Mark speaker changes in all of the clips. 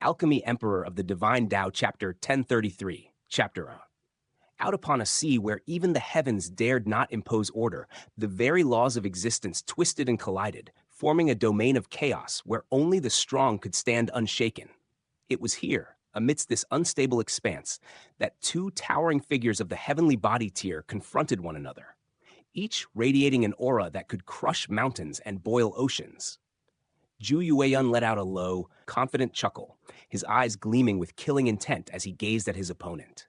Speaker 1: Alchemy Emperor of the Divine Dao, Chapter 1033, Chapter A. Out upon a sea where even the heavens dared not impose order, the very laws of existence twisted and collided, forming a domain of chaos where only the strong could stand unshaken. It was here, amidst this unstable expanse, that two towering figures of the heavenly body tier confronted one another, each radiating an aura that could crush mountains and boil oceans. Zhu Yueyun let out a low, confident chuckle, his eyes gleaming with killing intent as he gazed at his opponent.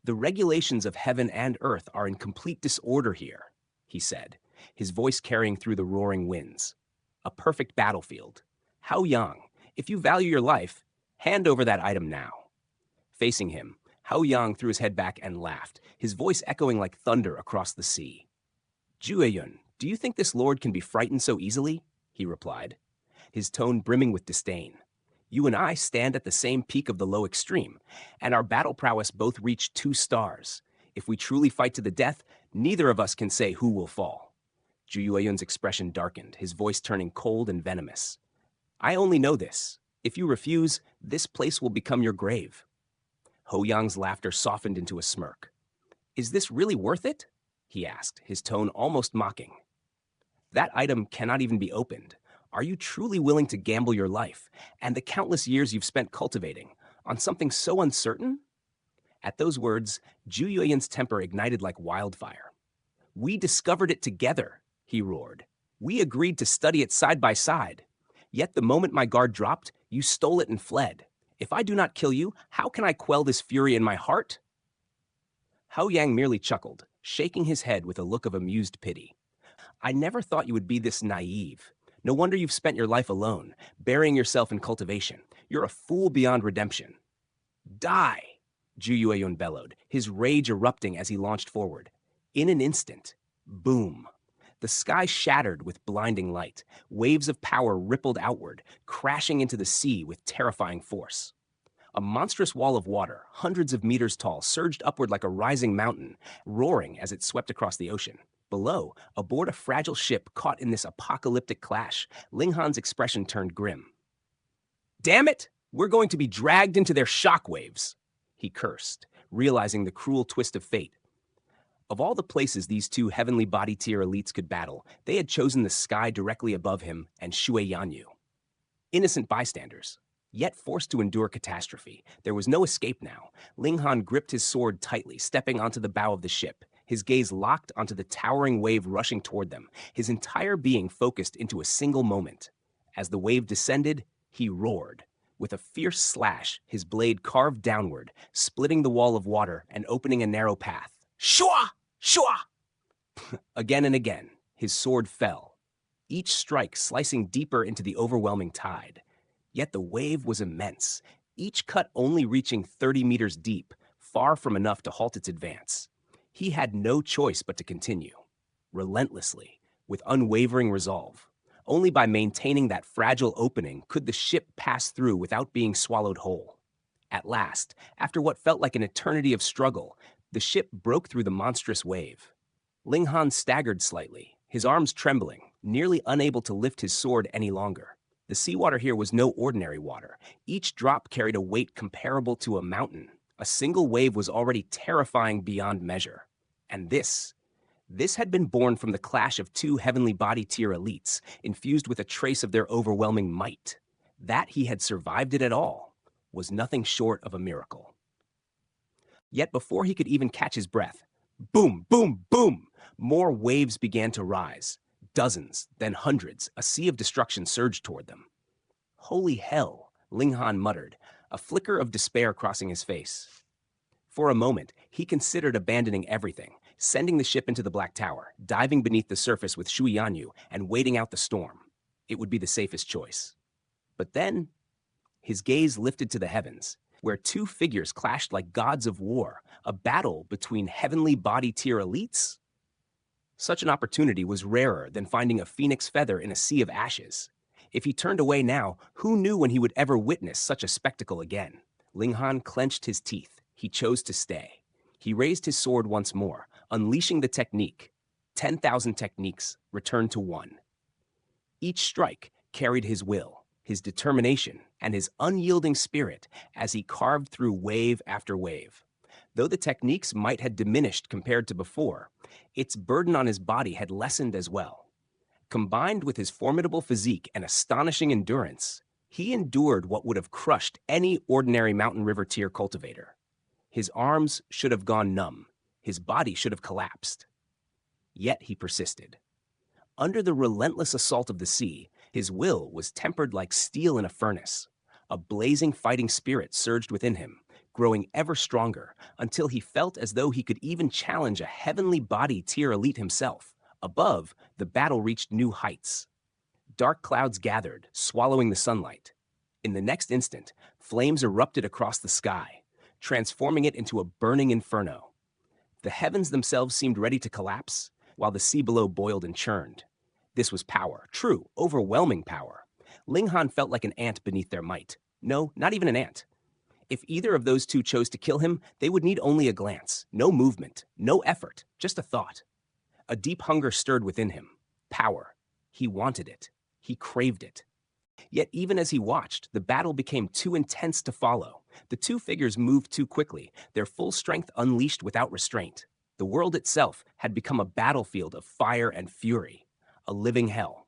Speaker 1: "The regulations of heaven and earth are in complete disorder here," he said, his voice carrying through the roaring winds. "A perfect battlefield. Hao Yang, if you value your life, hand over that item now." Facing him, Hao Yang threw his head back and laughed, his voice echoing like thunder across the sea. "Zhu Yueyun, do you think this lord can be frightened so easily?" he replied, his tone brimming with disdain. "You and I stand at the same peak of the low extreme, and our battle prowess both reach 2 stars. If we truly fight to the death, neither of us can say who will fall." Zhu Yueyun's expression darkened, his voice turning cold and venomous. "I only know this. If you refuse, this place will become your grave." Hao Yang's laughter softened into a smirk. "Is this really worth it?" he asked, his tone almost mocking. "That item cannot even be opened. Are you truly willing to gamble your life, and the countless years you've spent cultivating, on something so uncertain?" At those words, Zhu Yueyun's temper ignited like wildfire. "We discovered it together," he roared. "We agreed to study it side by side. Yet the moment my guard dropped, you stole it and fled. If I do not kill you, how can I quell this fury in my heart?" Hao Yang merely chuckled, shaking his head with a look of amused pity. "I never thought you would be this naive. No wonder you've spent your life alone, burying yourself in cultivation. You're a fool beyond redemption." "Die!" Zhu Yueyun bellowed, his rage erupting as he launched forward. In an instant, boom. The sky shattered with blinding light. Waves of power rippled outward, crashing into the sea with terrifying force. A monstrous wall of water, hundreds of meters tall, surged upward like a rising mountain, roaring as it swept across the ocean. Below, aboard a fragile ship caught in this apocalyptic clash, Ling Han's expression turned grim. "Damn it! We're going to be dragged into their shockwaves," he cursed, realizing the cruel twist of fate. Of all the places these two heavenly body tier elites could battle, they had chosen the sky directly above him and Shui Yanyu. Innocent bystanders, yet forced to endure catastrophe. There was no escape now. Ling Han gripped his sword tightly, stepping onto the bow of the ship, his gaze locked onto the towering wave rushing toward them, his entire being focused into a single moment. As the wave descended, he roared. With a fierce slash, his blade carved downward, splitting the wall of water and opening a narrow path. Shua! Shua! Again and again, his sword fell, each strike slicing deeper into the overwhelming tide. Yet the wave was immense, each cut only reaching 30 meters deep, far from enough to halt its advance. He had no choice but to continue, relentlessly, with unwavering resolve. Only by maintaining that fragile opening could the ship pass through without being swallowed whole. At last, after what felt like an eternity of struggle, the ship broke through the monstrous wave. Ling Han staggered slightly, his arms trembling, nearly unable to lift his sword any longer. The seawater here was no ordinary water. Each drop carried a weight comparable to a mountain. A single wave was already terrifying beyond measure. And this had been born from the clash of two heavenly body tier elites, infused with a trace of their overwhelming might. That he had survived it at all was nothing short of a miracle. Yet before he could even catch his breath, boom, boom, boom, more waves began to rise. Dozens, then hundreds, a sea of destruction surged toward them. "Holy hell," Ling Han muttered, a flicker of despair crossing his face. For a moment, he considered abandoning everything, sending the ship into the Black Tower, diving beneath the surface with Shui Yanyu, and waiting out the storm. It would be the safest choice. But then, his gaze lifted to the heavens, where two figures clashed like gods of war, a battle between heavenly body tier elites? Such an opportunity was rarer than finding a phoenix feather in a sea of ashes. If he turned away now, who knew when he would ever witness such a spectacle again? Ling Han clenched his teeth. He chose to stay. He raised his sword once more, unleashing the technique. 10,000 techniques returned to one. Each strike carried his will, his determination, and his unyielding spirit as he carved through wave after wave. Though the techniques might have diminished compared to before, its burden on his body had lessened as well. Combined with his formidable physique and astonishing endurance, he endured what would have crushed any ordinary mountain river tier cultivator. His arms should have gone numb. His body should have collapsed. Yet he persisted. Under the relentless assault of the sea, his will was tempered like steel in a furnace. A blazing fighting spirit surged within him, growing ever stronger until he felt as though he could even challenge a heavenly body tier elite himself. Above, the battle reached new heights. Dark clouds gathered, swallowing the sunlight. In the next instant, flames erupted across the sky, transforming it into a burning inferno. The heavens themselves seemed ready to collapse, while the sea below boiled and churned. This was power, true, overwhelming power. Ling Han felt like an ant beneath their might. No, not even an ant. If either of those two chose to kill him, they would need only a glance, no movement, no effort, just a thought. A deep hunger stirred within him. Power. He wanted it. He craved it. Yet even as he watched, the battle became too intense to follow. The two figures moved too quickly, their full strength unleashed without restraint. The world itself had become a battlefield of fire and fury, a living hell.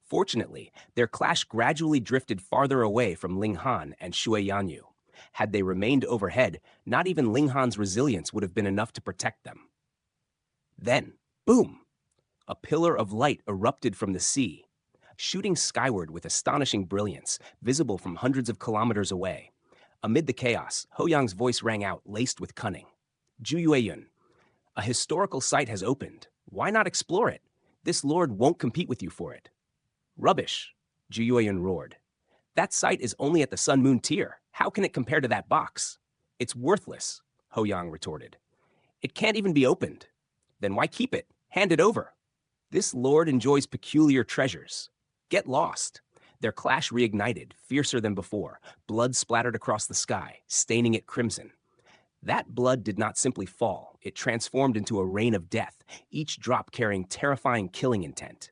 Speaker 1: Fortunately, their clash gradually drifted farther away from Ling Han and Shui Yanyu. Had they remained overhead, not even Ling Han's resilience would have been enough to protect them. Then, boom! A pillar of light erupted from the sea, shooting skyward with astonishing brilliance, visible from hundreds of kilometers away. Amid the chaos, Ho Yang's voice rang out, laced with cunning. Zhu Yueyun, a historical site has opened. Why not explore it? This lord won't compete with you for it. Rubbish, Zhu Yueyun roared. That site is only at the Sun Moon tier. How can it compare to that box? It's worthless, Ho Yang retorted. It can't even be opened. Then why keep it? Hand it over. This lord enjoys peculiar treasures. Get lost. Their clash reignited, fiercer than before. Blood splattered across the sky, staining it crimson. That blood did not simply fall. It transformed into a rain of death, each drop carrying terrifying killing intent.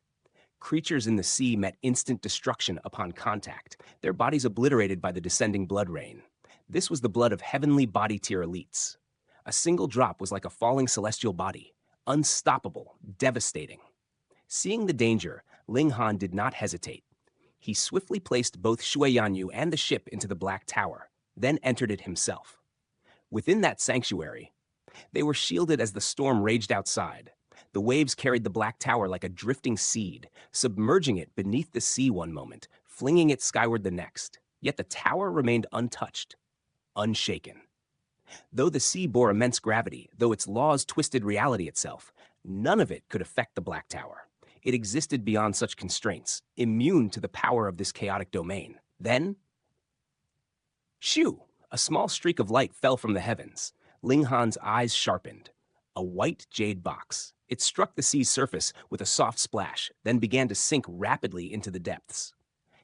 Speaker 1: Creatures in the sea met instant destruction upon contact, their bodies obliterated by the descending blood rain. This was the blood of heavenly body tier elites. A single drop was like a falling celestial body, unstoppable, devastating. Seeing the danger, Ling Han did not hesitate. He swiftly placed both Shui Yanyu and the ship into the Black Tower, then entered it himself. Within that sanctuary, they were shielded as the storm raged outside. The waves carried the Black Tower like a drifting seed, submerging it beneath the sea one moment, flinging it skyward the next. Yet the tower remained untouched, unshaken. Though the sea bore immense gravity, though its laws twisted reality itself, none of it could affect the Black Tower. It existed beyond such constraints, immune to the power of this chaotic domain. Then, shoo! A small streak of light fell from the heavens. Ling Han's eyes sharpened. A white jade box. It struck the sea's surface with a soft splash, then began to sink rapidly into the depths.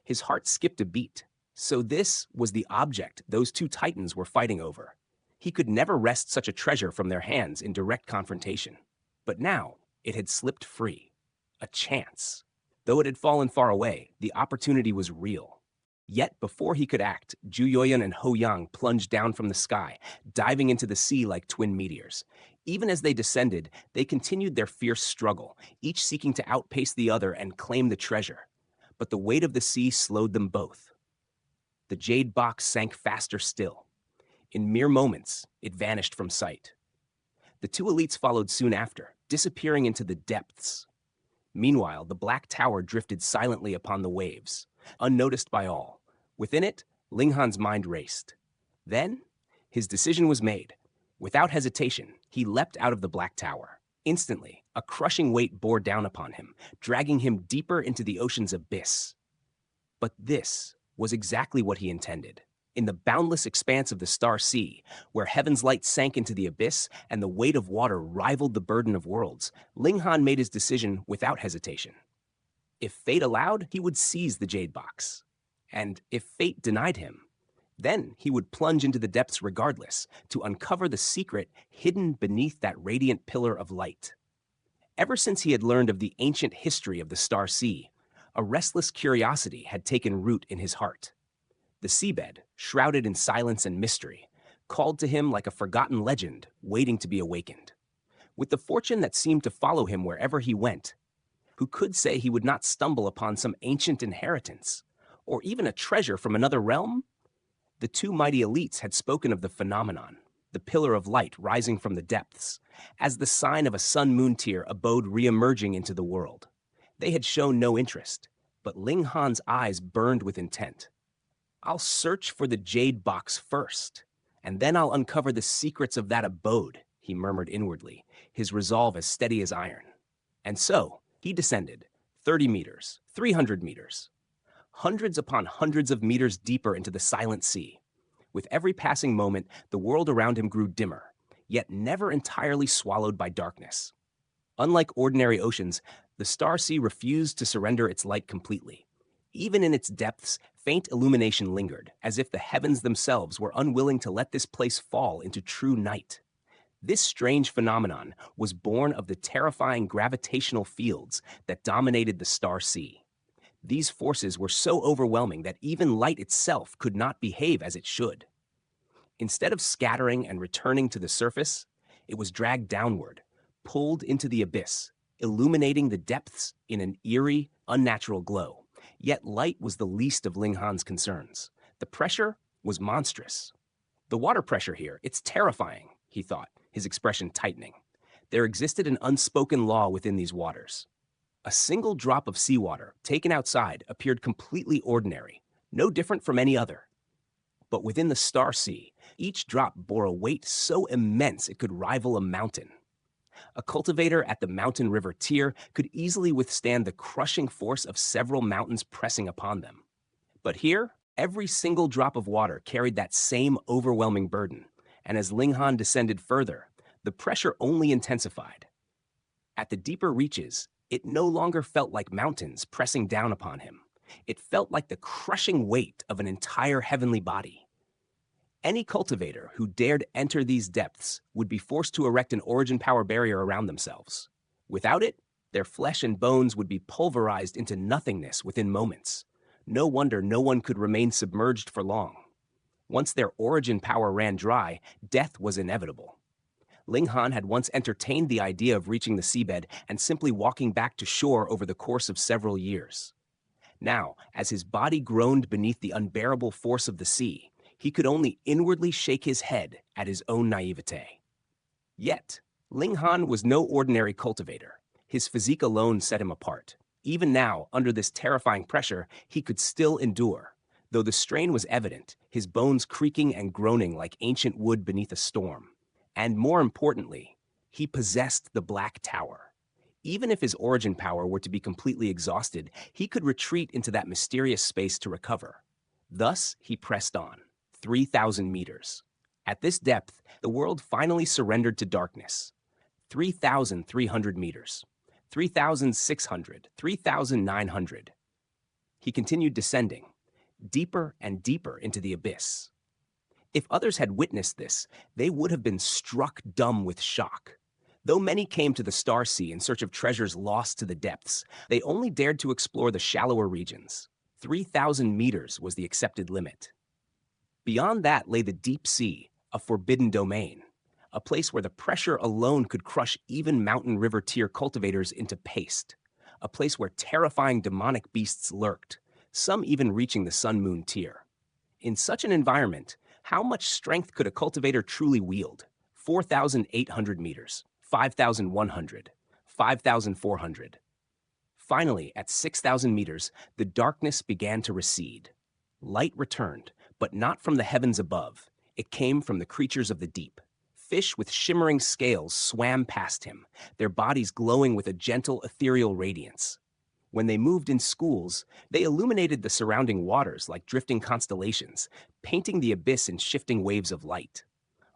Speaker 1: His heart skipped a beat. So this was the object those two titans were fighting over. He could never wrest such a treasure from their hands in direct confrontation. But now, it had slipped free. A chance. Though it had fallen far away, the opportunity was real. Yet before he could act, Zhu Yueyun and Ho Yang plunged down from the sky, diving into the sea like twin meteors. Even as they descended, they continued their fierce struggle, each seeking to outpace the other and claim the treasure. But the weight of the sea slowed them both. The jade box sank faster still. In mere moments, it vanished from sight. The two elites followed soon after, disappearing into the depths. Meanwhile, the Black Tower drifted silently upon the waves, unnoticed by all. Within it, Ling Han's mind raced. Then, his decision was made. Without hesitation, he leapt out of the Black Tower. Instantly, a crushing weight bore down upon him, dragging him deeper into the ocean's abyss. But this was exactly what he intended. In the boundless expanse of the Star Sea, where heaven's light sank into the abyss and the weight of water rivaled the burden of worlds, Ling Han made his decision without hesitation. If fate allowed, he would seize the jade box. And if fate denied him, then he would plunge into the depths regardless, to uncover the secret hidden beneath that radiant pillar of light. Ever since he had learned of the ancient history of the Star Sea, A restless curiosity had taken root in his heart. The seabed, shrouded in silence and mystery, called to him like a forgotten legend waiting to be awakened. With the fortune that seemed to follow him wherever he went, who could say he would not stumble upon some ancient inheritance, or even a treasure from another realm? The two mighty elites had spoken of the phenomenon, the pillar of light rising from the depths, as the sign of a sun-moon tear abode re-emerging into the world. They had shown no interest, but Ling Han's eyes burned with intent. "I'll search for the jade box first, and then I'll uncover the secrets of that abode," he murmured inwardly, his resolve as steady as iron. And so, he descended 30 meters, 300 meters, hundreds upon hundreds of meters deeper into the silent sea. With every passing moment, the world around him grew dimmer, yet never entirely swallowed by darkness. Unlike ordinary oceans, the Star Sea refused to surrender its light completely. Even in its depths, faint illumination lingered, as if the heavens themselves were unwilling to let this place fall into true night. This strange phenomenon was born of the terrifying gravitational fields that dominated the Star Sea. These forces were so overwhelming that even light itself could not behave as it should. Instead of scattering and returning to the surface, it was dragged downward, pulled into the abyss, illuminating the depths in an eerie, unnatural glow. Yet light was the least of Ling Han's concerns. The pressure was monstrous. "The water pressure here, it's terrifying," he thought, his expression tightening. There existed an unspoken law within these waters. A single drop of seawater, taken outside, appeared completely ordinary, no different from any other. But within the Star Sea, each drop bore a weight so immense it could rival a mountain. A cultivator at the mountain river tier could easily withstand the crushing force of several mountains pressing upon them. But here, every single drop of water carried that same overwhelming burden, and as Ling Han descended further, the pressure only intensified. At the deeper reaches, it no longer felt like mountains pressing down upon him. It felt like the crushing weight of an entire heavenly body. Any cultivator who dared enter these depths would be forced to erect an origin power barrier around themselves. Without it, their flesh and bones would be pulverized into nothingness within moments. No wonder no one could remain submerged for long. Once their origin power ran dry, death was inevitable. Ling Han had once entertained the idea of reaching the seabed and simply walking back to shore over the course of several years. Now, as his body groaned beneath the unbearable force of the sea, he could only inwardly shake his head at his own naivete. Yet, Ling Han was no ordinary cultivator. His physique alone set him apart. Even now, under this terrifying pressure, he could still endure. Though the strain was evident, his bones creaking and groaning like ancient wood beneath a storm. And more importantly, he possessed the Black Tower. Even if his origin power were to be completely exhausted, he could retreat into that mysterious space to recover. Thus, he pressed on. 3,000 meters. At this depth, the world finally surrendered to darkness. 3,300 meters. 3,600. 3,900. He continued descending, deeper and deeper into the abyss. If others had witnessed this, they would have been struck dumb with shock. Though many came to the Star Sea in search of treasures lost to the depths, they only dared to explore the shallower regions. 3,000 meters was the accepted limit. Beyond that lay the deep sea, a forbidden domain, a place where the pressure alone could crush even mountain river tier cultivators into paste, a place where terrifying demonic beasts lurked, some even reaching the sun-moon tier. In such an environment, how much strength could a cultivator truly wield? 4,800 meters, 5,100, 5,400. Finally, at 6,000 meters, the darkness began to recede. Light returned, but not from the heavens above. It came from the creatures of the deep. Fish with shimmering scales swam past him, their bodies glowing with a gentle, ethereal radiance. When they moved in schools, they illuminated the surrounding waters like drifting constellations, painting the abyss in shifting waves of light.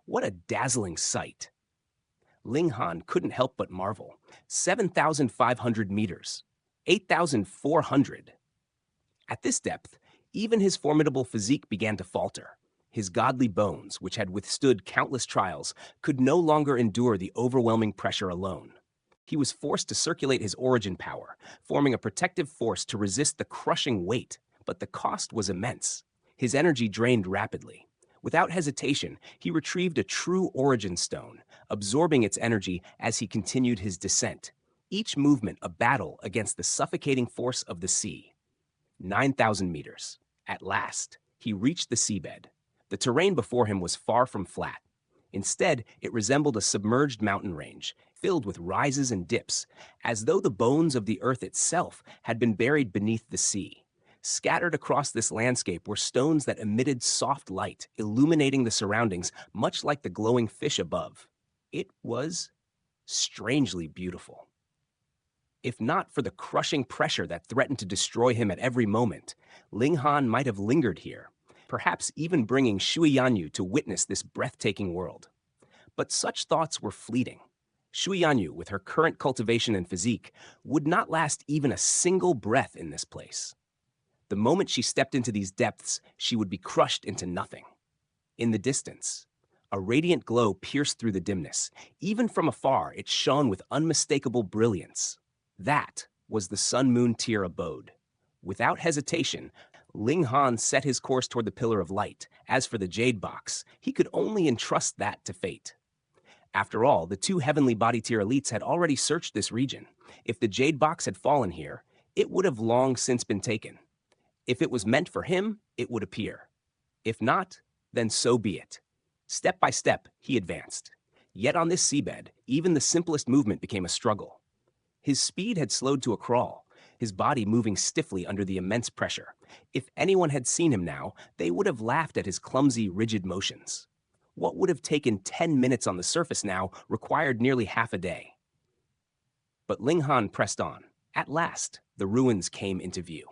Speaker 1: What a dazzling sight! Ling Han couldn't help but marvel. 7,500 meters. 8,400. At this depth, even his formidable physique began to falter. His godly bones, which had withstood countless trials, could no longer endure the overwhelming pressure alone. He was forced to circulate his origin power, forming a protective force to resist the crushing weight, but the cost was immense. His energy drained rapidly. Without hesitation, he retrieved a true origin stone, absorbing its energy as he continued his descent, each movement a battle against the suffocating force of the sea. 9,000 meters. At last, he reached the seabed. The terrain before him was far from flat. Instead, it resembled a submerged mountain range, filled with rises and dips, as though the bones of the earth itself had been buried beneath the sea. Scattered across this landscape were stones that emitted soft light, illuminating the surroundings, much like the glowing fish above. It was strangely beautiful. If not for the crushing pressure that threatened to destroy him at every moment, Ling Han might have lingered here, perhaps even bringing Shui Yanyu to witness this breathtaking world. But such thoughts were fleeting. Shui Yanyu, with her current cultivation and physique, would not last even a single breath in this place. The moment she stepped into these depths, she would be crushed into nothing. In the distance, a radiant glow pierced through the dimness. Even from afar, it shone with unmistakable brilliance. That was the Sun-Moon Tier abode. Without hesitation, Ling Han set his course toward the Pillar of Light. As for the Jade Box, he could only entrust that to fate. After all, the two Heavenly Body Tier elites had already searched this region. If the Jade Box had fallen here, it would have long since been taken. If it was meant for him, it would appear. If not, then so be it. Step by step, he advanced. Yet on this seabed, even the simplest movement became a struggle. His speed had slowed to a crawl, his body moving stiffly under the immense pressure. If anyone had seen him now, they would have laughed at his clumsy, rigid motions. What would have taken 10 minutes on the surface now required nearly half a day. But Ling Han pressed on. At last, the ruins came into view.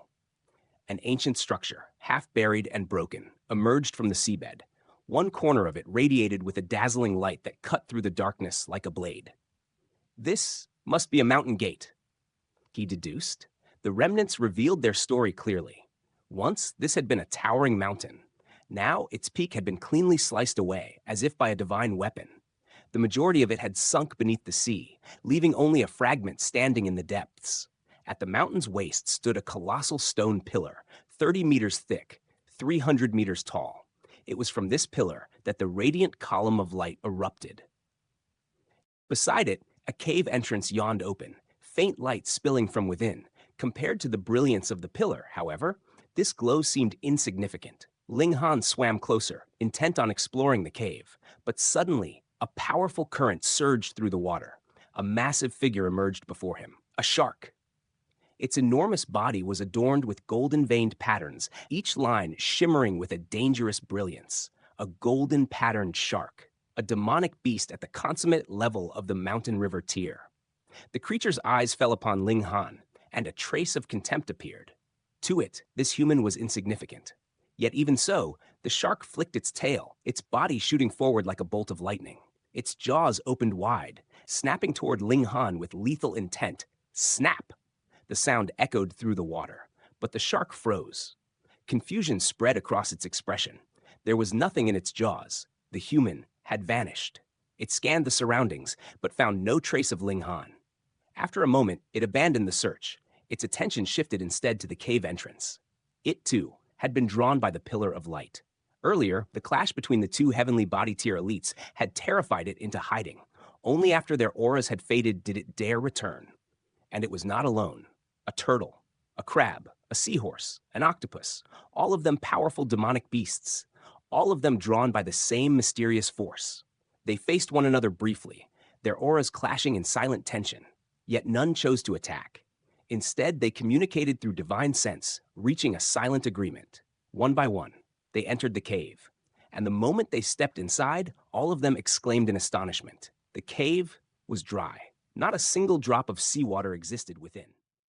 Speaker 1: An ancient structure, half buried and broken, emerged from the seabed. One corner of it radiated with a dazzling light that cut through the darkness like a blade. This must be a mountain gate, he deduced. The remnants revealed their story clearly. Once, this had been a towering mountain. Now, its peak had been cleanly sliced away, as if by a divine weapon. The majority of it had sunk beneath the sea, leaving only a fragment standing in the depths. At the mountain's waist stood a colossal stone pillar, 30 meters thick, 300 meters tall. It was from this pillar that the radiant column of light erupted. Beside it, a cave entrance yawned open, faint light spilling from within. Compared to the brilliance of the pillar, however, this glow seemed insignificant. Ling Han swam closer, intent on exploring the cave. But suddenly, a powerful current surged through the water. A massive figure emerged before him, a shark. Its enormous body was adorned with golden-veined patterns, each line shimmering with a dangerous brilliance. A golden-patterned shark, a demonic beast at the consummate level of the mountain river tier. The creature's eyes fell upon Ling Han, and a trace of contempt appeared. To it, this human was insignificant. Yet even so, the shark flicked its tail, its body shooting forward like a bolt of lightning. Its jaws opened wide, snapping toward Ling Han with lethal intent. Snap! The sound echoed through the water, but the shark froze. Confusion spread across its expression. There was nothing in its jaws. The human had vanished. It scanned the surroundings, but found no trace of Ling Han. After a moment, it abandoned the search. Its attention shifted instead to the cave entrance. It, too, had been drawn by the Pillar of Light. Earlier, the clash between the two Heavenly Body Tier elites had terrified it into hiding. Only after their auras had faded did it dare return. And it was not alone. A turtle, a crab, a seahorse, an octopus, all of them powerful demonic beasts, all of them drawn by the same mysterious force. They faced one another briefly, their auras clashing in silent tension, yet none chose to attack. Instead, they communicated through divine sense, reaching a silent agreement. One by one, they entered the cave, and the moment they stepped inside, all of them exclaimed in astonishment. The cave was dry. Not a single drop of seawater existed within.